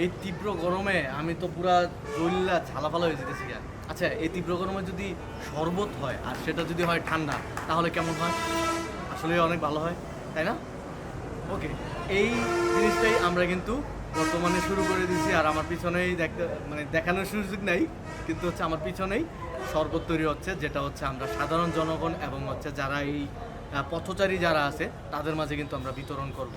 এই তীব্র গরমে আমি তো পুরা জইল্লা ঝালাফালা হয়ে যেতেছি। আচ্ছা, এই তীব্র গরমে যদি শরবত হয় আর সেটা যদি হয় ঠান্ডা, তাহলে কেমন হয়? আসলে অনেক ভালো হয়, তাই না? ওকে, এই জিনিসটাই আমরা কিন্তু বর্তমানে শুরু করে দিয়েছি। আর আমার পিছনেই দেখতে মানে দেখানোর সুযোগ নাই, কিন্তু হচ্ছে আমার পিছনেই শরবত তৈরি হচ্ছে, যেটা হচ্ছে আমরা সাধারণ জনগণ এবং হচ্ছে যারা এই পথচারী যারা আছে তাদের মাঝে কিন্তু আমরা বিতরণ করব।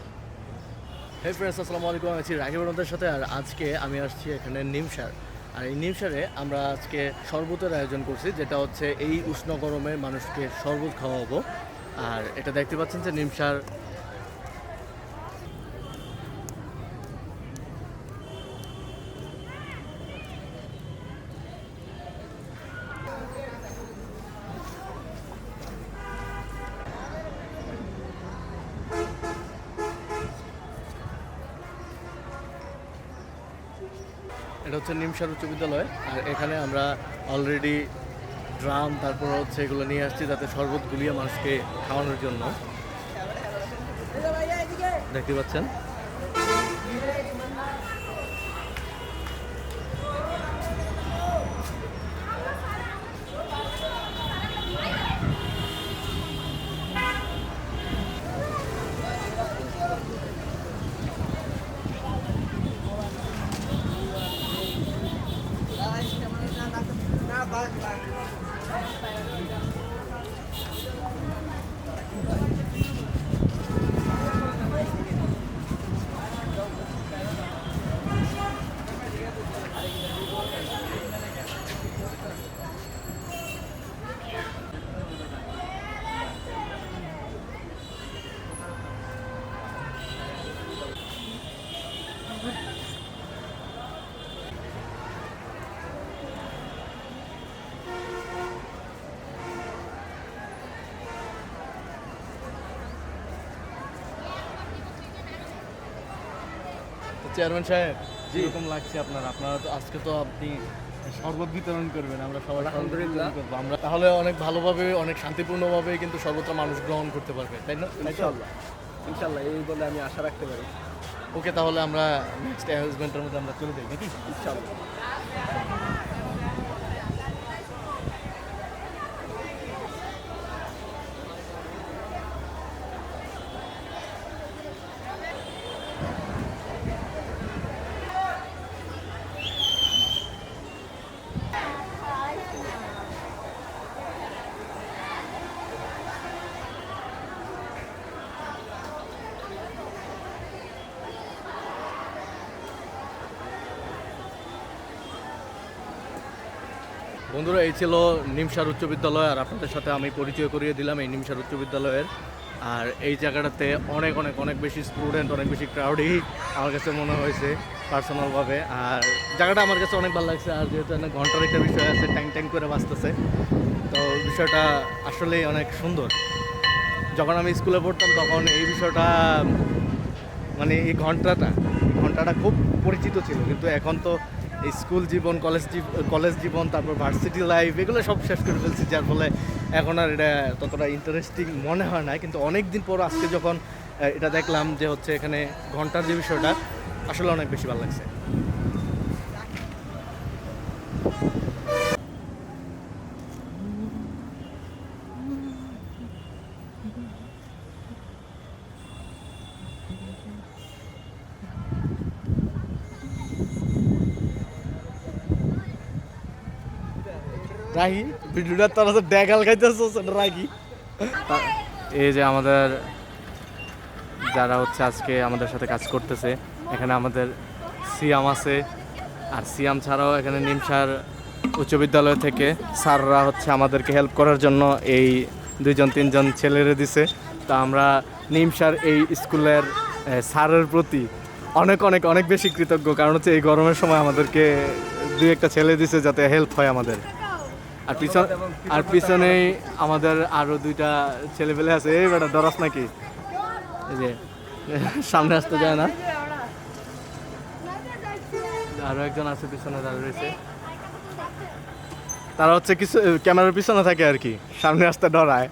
হে ফ্রেন্ডস, আসসালামু আলাইকুম। আমি আছি রাকিব রহমানের সাথে। আর আজকে আমি আসছি এখানে নিমসার। আর এই নিমসারে আমরা আজকে শরবতের আয়োজন করছি, যেটা হচ্ছে এই উষ্ণ গরমে মানুষকে শরবত খাওয়াবো। আর এটা দেখতে পাচ্ছেন যে নিমসার এটা হচ্ছে নিমসার উচ্চ বিদ্যালয়। আর এখানে আমরা অলরেডি ড্রাম তারপর হচ্ছে এগুলো নিয়ে আসছি, যাতে শরবত গুলিয়ে মানুষকে খাওয়ানোর জন্য। দেখতে পাচ্ছেন চেয়ারম্যান সাহেব, যেরকম লাগছে আপনারা তো আজকে তো আপনি শরবত বিতরণ করবেন, আমরা সবাই আলহামদুলিল্লাহ করবো। আমরা তাহলে অনেক ভালোভাবে অনেক শান্তিপূর্ণভাবে কিন্তু সর্বত্র মানুষ গ্রহণ করতে পারবে, তাই না? ইনশাল্লাহ ইনশাল্লাহ এই বলে আমি আশা রাখতে পারি। ওকে, তাহলে আমরা নেক্সট অ্যারেঞ্জমেন্টের মধ্যে আমরা চলে যাই নাকি? ইনশাল্লাহ। বন্ধুরা, এই ছিল নিমসার উচ্চ বিদ্যালয়। আর আপনাদের সাথে আমি পরিচয় করিয়ে দিলাম এই নিমসার উচ্চ বিদ্যালয়ের। আর এই জায়গাটাতে অনেক অনেক অনেক বেশি স্টুডেন্ট, অনেক বেশি ক্রাউডই আমার কাছে মনে হয়েছে পার্সোনালভাবে। আর জায়গাটা আমার কাছে অনেক ভালো লাগছে। আর যেহেতু অনেক ঘন্টার একটা বিষয় আছে, ট্যাং ট্যাং করে বাঁচতেছে, তো বিষয়টা আসলেই অনেক সুন্দর। যখন আমি স্কুলে পড়তাম তখন এই বিষয়টা মানে এই ঘন্টাটা খুব পরিচিত ছিল, কিন্তু এখন তো এই স্কুল জীবন, কলেজ জীবন, তারপর ভার্সিটি লাইফ, এগুলো সব শেষ করে ফেলছি, যার ফলে এখন আর এটা ততটা ইন্টারেস্টিং মনে হয় না। কিন্তু অনেক দিন পর আজকে যখন এটা দেখলাম যে হচ্ছে এখানে ঘন্টার যে বিষয়টা, আসলে অনেক বেশি ভালো লাগছে। রাহি ভিডিওটা তোরা তো দেখাল খাইতেছস, রাহি। এই যে আমাদের যারা হচ্ছে আজকে আমাদের সাথে কাজ করতেছে, এখানে আমাদের সিয়াম আছে। আর সিয়াম ছাড়াও এখানে নিমসার উচ্চ বিদ্যালয় থেকে স্যাররা হচ্ছে আমাদেরকে হেল্প করার জন্য এই 2-3জন ছেলেরে দিছে। তা আমরা নিমসার এই স্কুলের স্যারের প্রতি অনেক অনেক অনেক বেশি কৃতজ্ঞ, কারণ হচ্ছে এই গরমের সময় আমাদেরকে 2-1টা ছেলে দিছে যাতে হেল্প হয় আমাদের। আর পিছনেই আমাদের আরো 2টা ছেলেপেলে আছে। এই বেটা ডরাস নাকি? এই যে সামনে আসতে যায় না, আরো একজন আছে পিছনে দাঁড়িয়ে রয়েছে। তারা হচ্ছে কিছু ক্যামেরার পিছনে থাকে আর কি, সামনে আসতে ডরায়।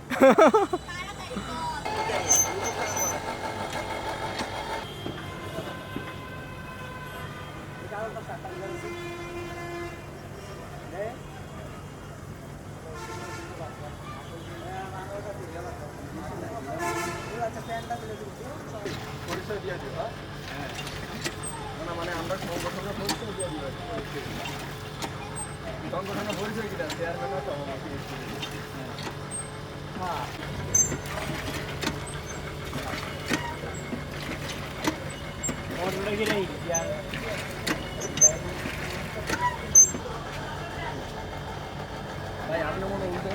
পরিচয় দিয়ে দিও, হ্যাঁ? না, মানে আমরা সংগঠনের পরিচয় দিয়ে দিই। সংগঠনের পরিচয় কিনা চেয়ারম্যান তো হ্যাঁ। ভাই আপনি মনে উঠে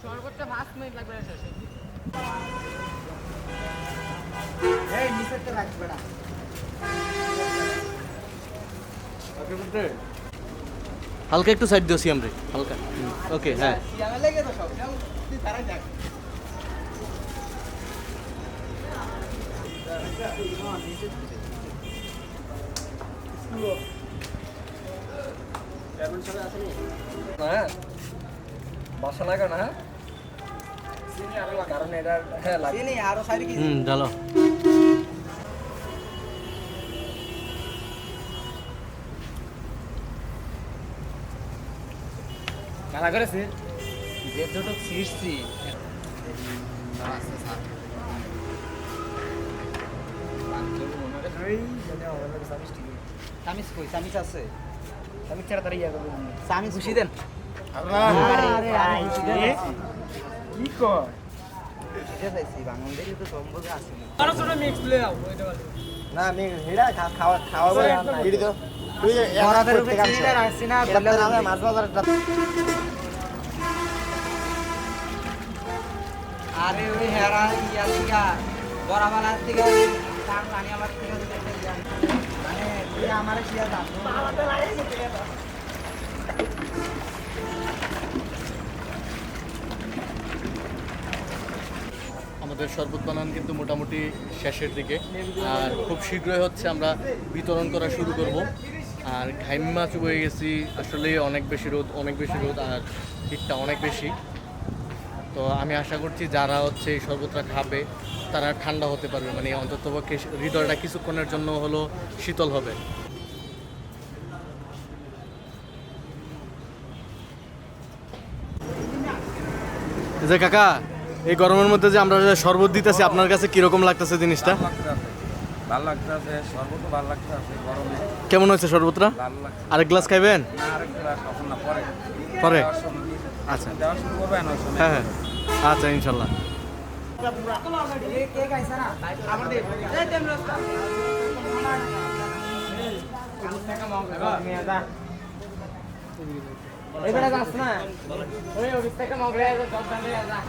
সর্বোচ্চ 5 মিনিট লাগবে শেষে। এই নিচে তো রাখবে না। হালকা একটু সাইড দিও সিএম রে, হালকা। ওকে, হ্যাঁ। সিয়ামে লেগে তো সব সিয়াম তুই তারাই যাক। হ্যাঁ বাসা লাগা না চিনি আরো লাগা কারণ এটা হ্যাঁ লাগে চিনি আরো সাইড কি ডালো। কালা করেছে যে দুটো ছিঁড়ছি সামিস কই সামিস আছে সামিস ছাড়া তারা ইয়া করবে সামিস খুশি দেন কি কর এটা চাইছি বাংলাদেশে তো সম্ভব আছে না আমি হেডা খাওয়া খাওয়াবো না ভিড় দাও তুই বরাদের উপরে চিনিটা রাখছি না এটা নামে মাছ বাজারটা আরে ওই হেরা ইয়া থেকে বরাবালার থেকে তার পানিওয়ালার থেকে মানে তুই আমার শিয়া দাম আমাদের শরবত বানান কিন্তু মোটামুটি শেষের দিকে, আর খুব শীঘ্রই হচ্ছে আমরা বিতরণ করা শুরু করব। আর ঘাইমা চুবয়ে গেছি, আসলে অনেক বেশি রোদ আর হিটটা অনেক বেশি। তো আমি আশা করছি যারা হচ্ছে এই শরবতটা খাবে তারা ঠান্ডা হতে পারবে, মানে অন্ততপক্ষে হৃদয়টা কিছুক্ষণের জন্য হলো শীতল হবে। যে কাকা, এই গরমের মধ্যে যে আমরা যে শরবত দিতেছি, আপনার কাছে কিরকম লাগতেছে জিনিসটা? ভালো লাগতেছে শরবত ভালো লাগতেছে গরমে কেমন হয়েছে শরবতটা? ভালো লাগছে আরেক গ্লাস খাইবেন? না আরেক গ্লাস এখন না পরে পরে? দেওয়ার সময় দিয়ে- আচ্ছা দেওয়া শুরু করবে না ওই সময় হ্যাঁ হ্যাঁ, আচ্ছা ইনশাল্লাহ। কে খাইছে না আমার দে এই তেম রাস্তা এবারে যাস না ওই ওই থেকে মগলে যা দশ দামে যা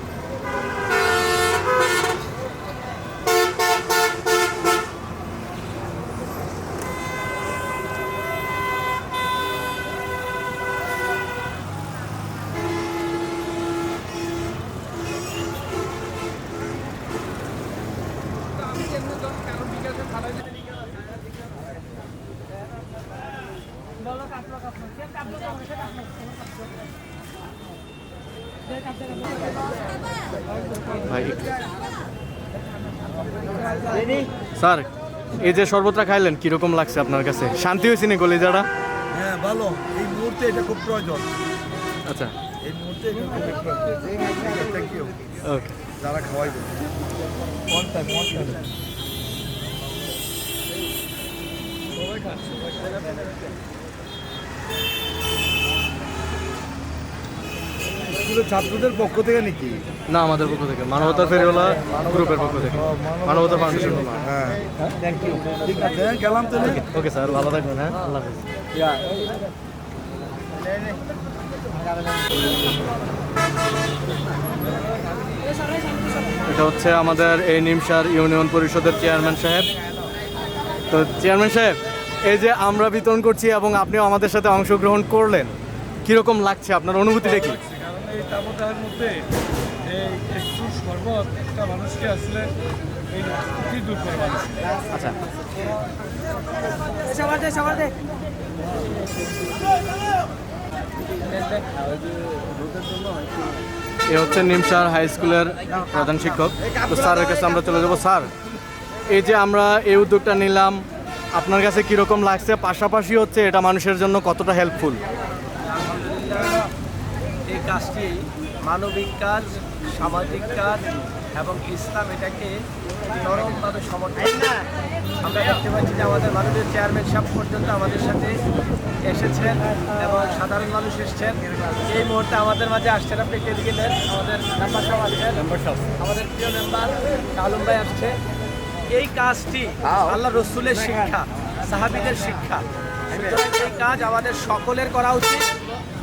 ভাই স্যার, এই যে শরবতটা খাইলেন কিরকম লাগছে আপনার কাছে? শান্তি হয়েছে নি কলিজাটা? হ্যাঁ ভালো, এই মুহূর্তে এটা খুব প্রয়োজন। আচ্ছা, এই মুহূর্তে এটা খুব প্রয়োজন। Thank you okay. যারা খাওয়াইবে অন টাইম ছাত্রদের পক্ষ থেকে নাকি? না, আমাদের পক্ষ থেকে, মানবতার ফেরিওয়ালা গ্রুপের পক্ষ থেকে, মানবতা ফাউন্ডেশন। হ্যাঁ থ্যাংক ইউ, ঠিক আছে গেলাম তাহলে। ওকে স্যার, ভালো থাকবেন। হ্যাঁ, আল্লাহ হাফেজ। এটা হচ্ছে আমাদের এই নিমসার ইউনিয়ন পরিষদের চেয়ারম্যান সাহেব। তো চেয়ারম্যান সাহেব, এই যে আমরা বিতরণ করছি এবং আপনিও আমাদের সাথে অংশগ্রহণ করলেন, কিরকম লাগছে? আপনার অনুভূতিটা কি? কারণ এই তাপদাহের মধ্যে এই একটু শরবত একটা মানুষকে আসলে এই কি দূর করে মানুষ। আচ্ছা, এ হচ্ছে নিমসার হাই স্কুলের প্রধান শিক্ষক। তো স্যারের কাছে আমরা চলে যাবো। স্যার, এই যে আমরা এই উদ্যোগটা নিলাম, আপনার কাছে কীরকম লাগছে? পাশাপাশি হচ্ছে এটা মানুষের জন্য কতটা হেল্পফুল? এই কাজটি মানবিক কাজ, সামাজিক কাজ এবং ইসলাম এটাকে চরমভাবে সমর্থন করে। আমরা দেখতে পাচ্ছি যে আমাদের মাননীয় চেয়ারম্যান সাহেব পর্যন্ত আমাদের সাথে এসেছেন এবং সাধারণ মানুষ এসেছেন। এই মুহূর্তে আমাদের মাঝে আসছেন, আপনি একটু এদিকে নেন, আমাদের মেম্বার সাহেব আসছেন, আমাদের প্রিয় মেম্বার আলম ভাই আসছে। এই কাজটি আল্লাহ রসুলের শিক্ষা, সাহাবীদের শিক্ষা। সুতরাং এই কাজ আমাদের সকলের করা উচিত।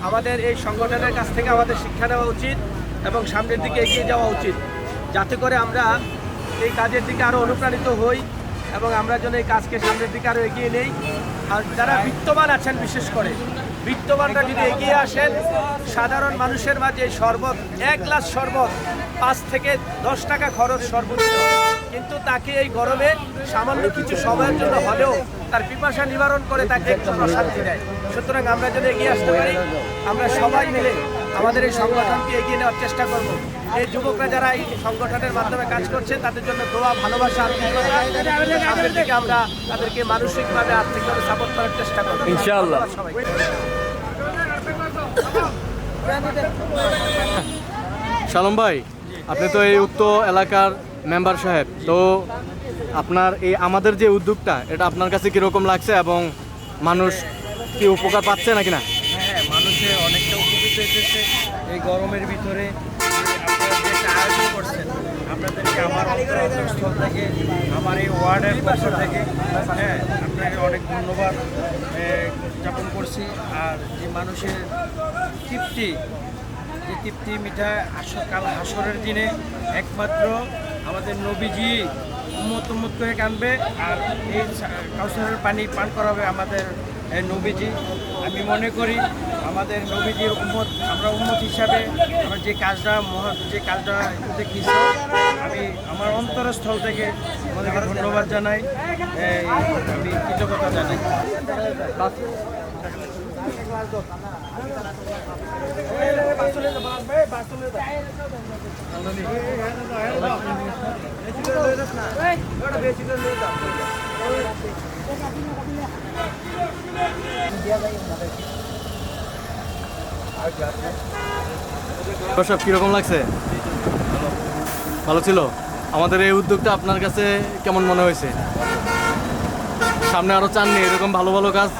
আমাদের এই সংগঠনের কাছ থেকে আমাদের শিক্ষা নেওয়া উচিত এবং সামনের দিকে এগিয়ে যাওয়া উচিত, যাতে করে আমরা এই কাজের দিকে আরও অনুপ্রাণিত হই এবং আমরা যেন এই কাজকে সামনের দিকে আরও এগিয়ে নেই। আর যারা বিত্তবান আছেন, বিশেষ করে বিত্তবানরা যদি এগিয়ে আসেন, সাধারণ মানুষের মাঝে এই শরবত, 1 গ্লাস শরবত 5 থেকে 10 টাকা খরচ সর্বোচ্চ, কিন্তু তাকে এই গরমে সামান্য কিছু সময়ের জন্য হলেও তার পিপাসা নিবারণ করে তাকে একটু প্রশান্তি দেয়। সুতরাং আমরা যদি এগিয়ে আসতে পারি, আমরা সবাই মিলে আমাদের এই সংগঠনকে এগিয়ে নেওয়ার চেষ্টা করব। এই যুবকরা যারা এই সংগঠনের মাধ্যমে কাজ করছে, তাদের জন্য দোয়া, ভালোবাসা, আন্তরিকতা, সামনের দিকে আমরা তাদেরকে মানসিকভাবে, আর্থিকভাবে সাপোর্ট করার চেষ্টা করব ইনশাআল্লাহ। সবাই শালম ভাই, আপনি তো এই উক্ত এলাকার মেম্বার সাহেব, তো আপনার এই আমাদের যে উদ্যোগটা, এটা আপনার কাছে কীরকম লাগছে এবং মানুষ কি উপকার পাচ্ছে নাকি না? হ্যাঁ, মানুষের অনেকটা উপকৃত হয়েছে এই গরমের ভিতরে। আপনারা যে একটা আয়োজন করছেন, আপনাদেরকে আমার অন্তরস্থল থেকে, আমার এই ওয়ার্ডের পক্ষ থেকে হ্যাঁ আপনাকে অনেক ধন্যবাদ জ্ঞাপন করছি। আর যে মানুষের তৃপ্তি, যে তৃপ্তি মিঠা কাল হাসরের দিনে একমাত্র আমাদের নবীজি উম্মত করে কানবে, আর এই কাউসারের পানি পান করাবে আমাদের নবীজি। আমি মনে করি আমাদের নবীজির উম্মত, আমরা উম্মত হিসাবে আমরা যে কাজটা দেখিয়েছি, আমি আমার অন্তরস্থল থেকে আমাদেরকে ধন্যবাদ জানাই, আমি কৃতজ্ঞতা জানাই। সব কীরকম লাগছে? ভালো ছিল। আমাদের এই উদ্যোগটা আপনার কাছে কেমন মনে হয়েছে? সামনে আরও চাননি এরকম ভালো ভালো কাজ?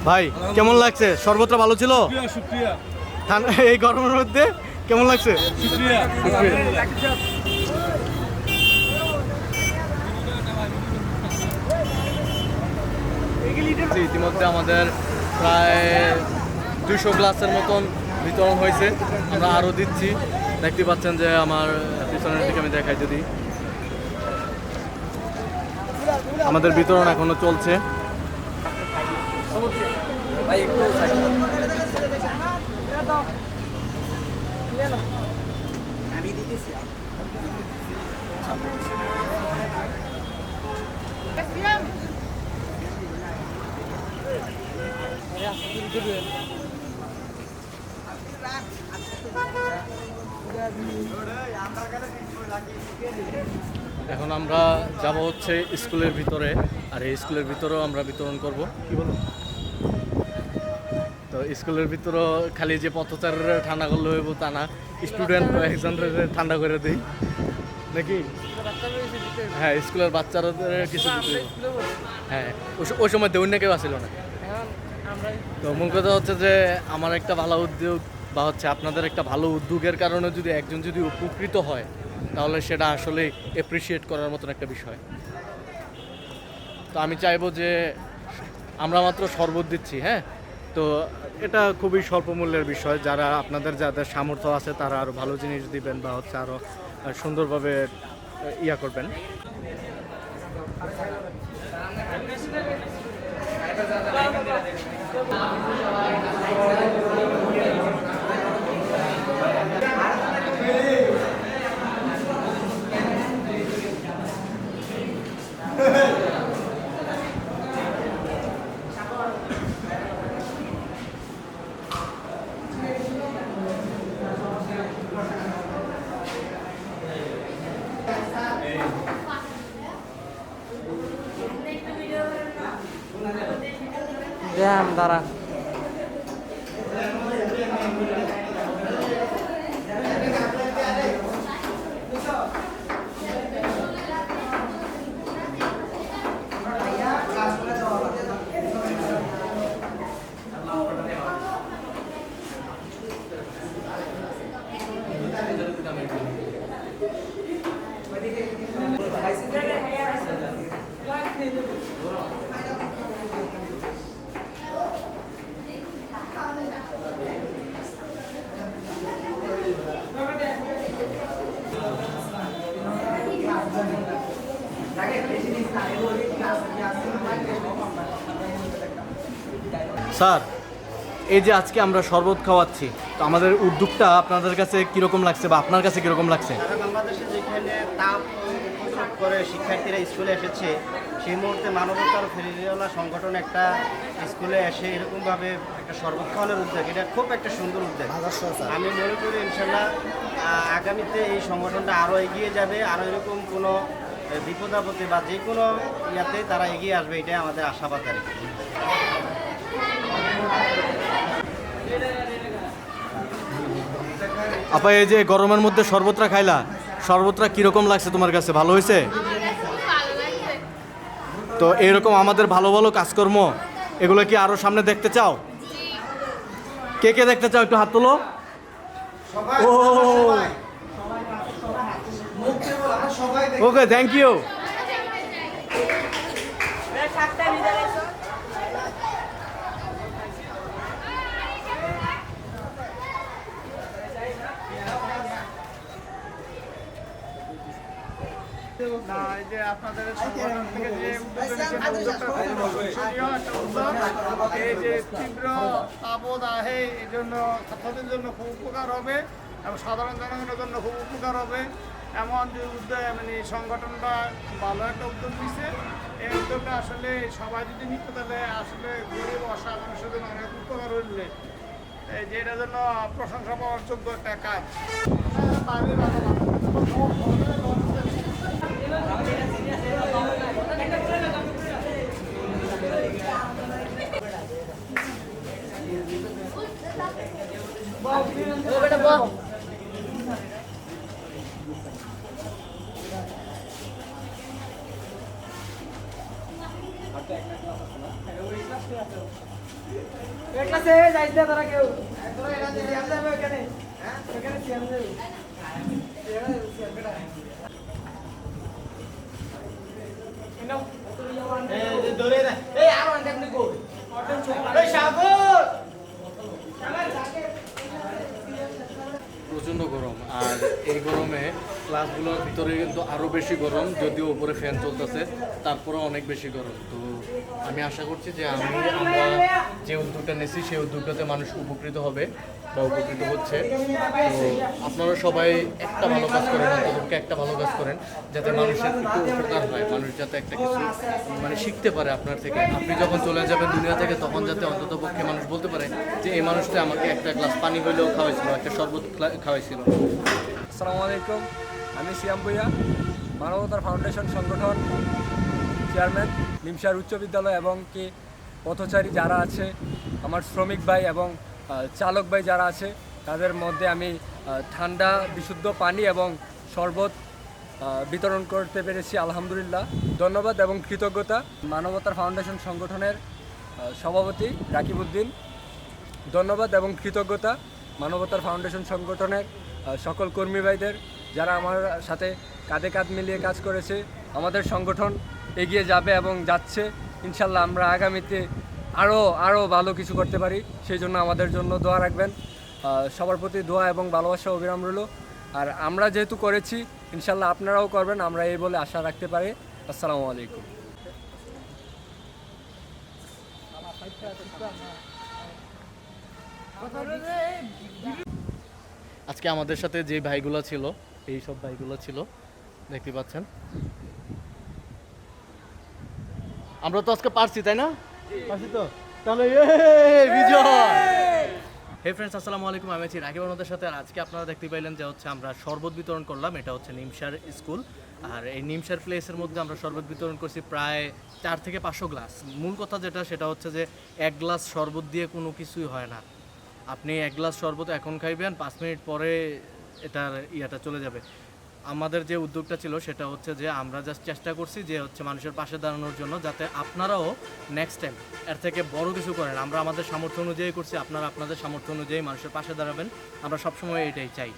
ভাই কেমন লাগছে? শরবতটা ভালো ছিল? এই গরমের মধ্যে কেমন লাগছে? ইতিমধ্যে আমাদের প্রায় 200 গ্লাসের মতন বিতরণ হয়েছে। আমরা আরও দিচ্ছি, দেখতে পাচ্ছেন যে আমার পিছনের দিকে আমি দেখাই যদি, আমাদের বিতরণ এখনো চলছে। ভাই একটু আমি দিতেছি। এখন আমরা যাব হচ্ছে স্কুলের ভিতরে, আর এই স্কুলের ভিতরেও আমরা বিতরণ করব। কি বলো? তো স্কুলের ভিতরও খালি যে পথচারীরা ঠান্ডা করলে হইব তা না, স্টুডেন্ট একজনের ঠান্ডা করে দিই নাকি? হ্যাঁ, স্কুলের বাচ্চারা কিছু দিতে হবে। হ্যাঁ, ওই সময় দেউন না কেউ আসছিল না। তো মূল কথা হচ্ছে যে আমার একটা ভালো উদ্যোগ বা হচ্ছে আপনাদের একটা ভালো উদ্যোগের কারণে যদি একজন যদি উপকৃত হয় তাহলে সেটা আসলে অ্যাপ্রিসিয়েট করার মতন একটা বিষয়। তো আমি চাইবো যে আমরা মাত্র শরবত দিচ্ছি, হ্যাঁ, তো এটা খুবই স্বল্প মূল্যের বিষয়। যারা আপনাদের যাদের সামর্থ্য আছে তারা আরও ভালো জিনিস দিবেন বা হচ্ছে আরও সুন্দরভাবে ইয়া করবেন। দেন দাঁড়া স্যার, এই যে আজকে আমরা শরবত খাওয়াচ্ছি, তো আমাদের উদ্যোগটা আপনাদের কাছে কীরকম লাগছে বা আপনার কাছে কীরকম লাগছে? সারা বাংলাদেশে যেখানে তাপ প্রসব করে শিক্ষার্থীরা স্কুলে এসেছে, সেই মুহূর্তে মানবতার ফেরিওয়ালা সংগঠন একটা স্কুলে এসে এরকমভাবে একটা শরবত খাওয়ানোর উদ্যোগ, এটা খুব একটা সুন্দর উদ্যোগ। আমি মনে করি ইনশাল্লাহ আগামীতে এই সংগঠনটা আরও এগিয়ে যাবে, আরও এরকম কোনো বিপদ আপদে বা যে কোনো ইয়াতে তারা এগিয়ে আসবে, এটাই আমাদের আশাবাদ আর কি। আপা, এই যে গরমের মধ্যে শরবতটা খাইলা, শরবতটা কীরকম লাগছে তোমার কাছে? ভালো হয়েছে? তো এরকম আমাদের ভালো ভালো কাজকর্ম এগুলো কি আরও সামনে দেখতে চাও? কে কে দেখতে চাও একটু হাত তোলো। ও ওকে, থ্যাংক ইউ। না, এই যে আপনাদের সংগঠন থেকে যে উদ্যোগটা প্রশংসনীয় একটা উদ্যোগ। এই যে তীব্র আপদ আহে, এই জন্য ছাত্রদের জন্য খুব উপকার হবে এবং সাধারণ জনগণের জন্য খুব উপকার হবে এমন যে উদ্যোগ, মানে সংগঠনটা ভালো একটা উদ্যোগ নিচ্ছে। এই উদ্যোগটা আসলে সবাই যদি নিতে তাহলে আসলে গরিব অসহায় মানুষের জন্য অনেক উপকার হইলে, এই যে এটার জন্য প্রশংসা পাওয়ার যোগ্য একটা কাজ। প্রচণ্ড গরম, আর এই গরমে ক্লাসগুলোর ভিতরে কিন্তু আরও বেশি গরম, যদিও উপরে ফ্যান চলতেছে তারপরেও অনেক বেশি গরম। তো আমি আশা করছি যে আমরা যে উদ্যোগটা নিয়েছি সেই উদ্যোগটাতে মানুষ উপকৃত হবে বা উপকৃত হচ্ছে। তো আপনারা সবাই একটা ভালো কাজ করেন, অন্ততপক্ষে একটা ভালো কাজ করেন, যাতে মানুষের একটু উপকার হয়, মানুষ যাতে একটা কিছু মানে শিখতে পারে আপনার থেকে। আপনি যখন চলে যাবেন দুনিয়া থেকে তখন যাতে অন্ততপক্ষে মানুষ বলতে পারে যে এই মানুষটা আমাকে একটা গ্লাস পানি হইলেও খাওয়াইছিল, একটা শরবত খাওয়াইছিল। আসসালামু আলাইকুম, আমি সিয়াম ভুইয়া, মানবতার ফাউন্ডেশন সংগঠন চেয়ারম্যান, নিমসার উচ্চ বিদ্যালয় এবং কি পথচারী যারা আছে আমার শ্রমিক ভাই এবং চালক ভাই যারা আছে তাদের মধ্যে আমি ঠান্ডা বিশুদ্ধ পানি এবং শরবত বিতরণ করতে পেরেছি, আলহামদুলিল্লাহ। ধন্যবাদ এবং কৃতজ্ঞতা মানবতার ফাউন্ডেশন সংগঠনের সভাপতি রাকিব উদ্দিন। ধন্যবাদ এবং কৃতজ্ঞতা মানবতার ফাউন্ডেশন সংগঠনের সকল কর্মী ভাইদের যারা আমার সাথে কাঁধে কাঁধ মিলিয়ে কাজ করেছে। আমাদের সংগঠন এগিয়ে যাবে এবং যাচ্ছে, ইনশাল্লাহ আমরা আগামীতে আরও ভালো কিছু করতে পারি, সেই জন্য আমাদের জন্য দোয়া রাখবেন। সবার প্রতি দোয়া এবং ভালোবাসা অবিরাম রইল। আর আমরা যেহেতু করেছি, ইনশাল্লাহ আপনারাও করবেন, আমরা এই বলে আশা রাখতে পারি। আসসালামু আলাইকুম। আজকে আমাদের সাথে যে ভাইগুলো ছিল, এই সব ভাইগুলো ছিল, দেখতে পাচ্ছেন। আমরা তো আজকে পারছি, তাই না? পারছি তো, তাহলে বিজয়। হে ফ্রেন্ডস, আসসালামু আলাইকুম। আমি আছি রাকিব আপনাদের সাথে। আর আজকে আপনারা দেখতে পাইলেন যে হচ্ছে আমরা শরবত বিতরণ করলাম। এটা হচ্ছে নিমসার স্কুল, আর এই নিমসার প্লেসের মধ্যে আমরা শরবত বিতরণ করছি প্রায় 4 থেকে 500 গ্লাস। মূল কথা যেটা, সেটা হচ্ছে যে 1 গ্লাস শরবত দিয়ে কোনো কিছুই হয় না। আপনি 1 গ্লাস শরবত এখন খাইবেন, 5 মিনিট পরে এটার ইয়াটা চলে যাবে। আমাদের যে উদ্যোগটা ছিল সেটা হচ্ছে যে আমরা জাস্ট চেষ্টা করছি যে হচ্ছে মানুষের পাশে দাঁড়ানোর জন্য, যাতে আপনারাও নেক্সট টাইম এর থেকে বড় কিছু করেন। আমরা আমাদের সামর্থ্য অনুযায়ী করছি, আপনারা আপনাদের সামর্থ্য অনুযায়ী মানুষের পাশে দাঁড়াবেন। আমরা সবসময় এটাই চাই।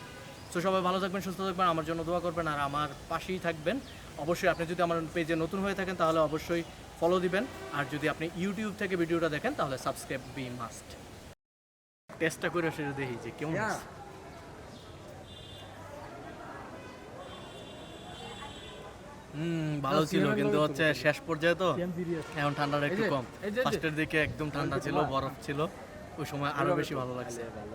তো সবাই ভালো থাকবেন, সুস্থ থাকবেন, আমার জন্য দোয়া করবেন, আর আমার পাশেই থাকবেন। অবশ্যই আপনি যদি আমার পেজে নতুন হয়ে থাকেন তাহলে অবশ্যই ফলো দিবেন, আর যদি আপনি ইউটিউব থেকে ভিডিওটা দেখেন তাহলে সাবস্ক্রাইব বি মাস্ট। টেস্টটা করে সেটা দেখি যে কেমন আছে। ভালো ছিল, কিন্তু হচ্ছে শেষ পর্যায়ে তো এখন ঠান্ডাটা একটু কম। ফার্স্টের দিকে একদম ঠান্ডা ছিল, বরফ ছিল, ওই সময় আরো বেশি ভালো লাগছে।